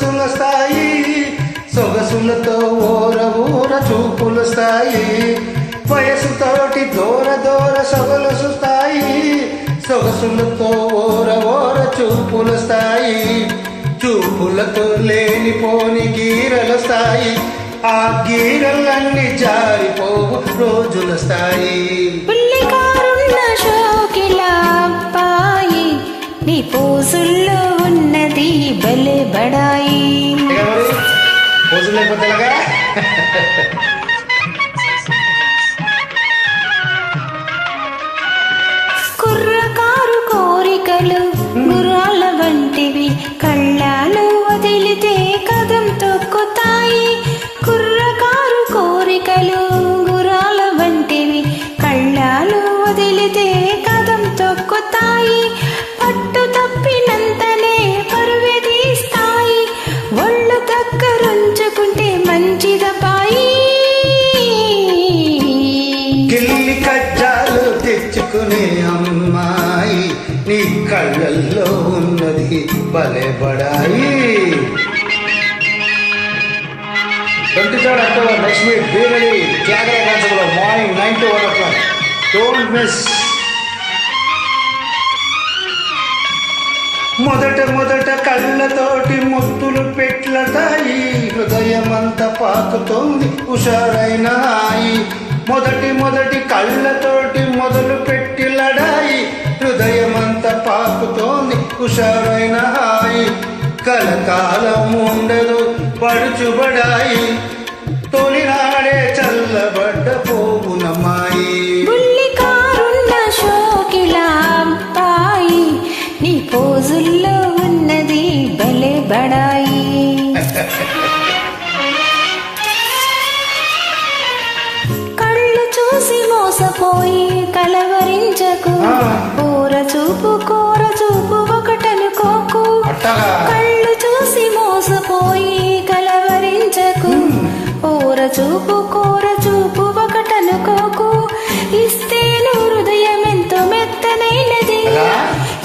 సొగసుల స్థాయి, సొగసులతో ఊర ఊర చూపుల స్థాయి, వయసుతోటి దూర దూర సొగసు స్థాయి, సొగసులతో ఊర ఊర చూపుల స్థాయి, చూపులతో లేనిపోని గీరల స్థాయి, ఆ గీరలన్నీ జారిపోవు రోజుల స్థాయి. నీ పోజుల్లో ఉన్నది భలే బడాయి. కుర్రకారు కోరికలు గుర్రాల వంటివి, కళ్ళాలు వదిలితే కదం తొక్కుతాయి. కుర్రకారు కోరికలు గుర్రాల వంటివి, కళ్ళాలు వదిలితే కదం తొక్కుతాయి. పట్టు తప్పినంతనే పరువే తీస్తాయి, ఒళ్ళు దగ్గరుంచుకుంటే మంచిదపాయి. గిల్లి కజ్జాలు తెచ్చుకునే అమ్మాయి, నీ కళ్ళల్లో ఉన్నది భలే బడాయి. 23rd October next week, be ready. Tlagare Constable morning 9 to 1 o'clock. Don't miss. మొదట కళ్ళతోటి ముద్దులు పెట్లతాయి, హృదయమంతా పాకుతోంది హుషారైన హాయి. మొదటి కళ్ళతోటి మొదలు పెట్టి లడాయి, హృదయమంతా పాకుతోంది హుషారైన హాయి. కలకాలం ఉండదు పడుచుబడాయి, తొలినాడే చల్లబడ్డ పోవునమ్మాయి. నీ పోజుల్లో ఉన్నది భలే బడాయి. కళ్ళు చూసి మోసపోయి కలవరించకు, కూర చూపు ఒకటనుకోకు. కళ్ళు చూసి మోసపోయి కలవరించకు, కూర చూపు ఒకటనుకోకు. ఇస్తేను హృదయం ఎంతో మెత్తనైనది,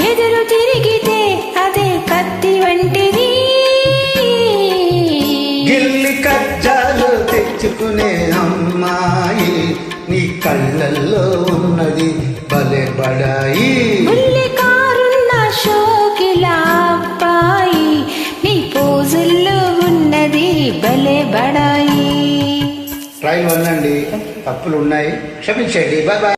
ఎదురు తిరిగితే అదే కత్తి వంటిది. గిల్లి కజ్జాలు తెచ్చుకునే అమ్మాయి, నీ కళ్ళల్లో ఉన్నది భలే బడాయి. బుల్లికారున్న షోకిలా అబ్బాయి, నీ పోజుల్లో ఉన్నది భలే బడాయి. ట్రైల్ 1 అండి, తప్పులు ఉన్నాయి, క్షమించండి. Bye bye.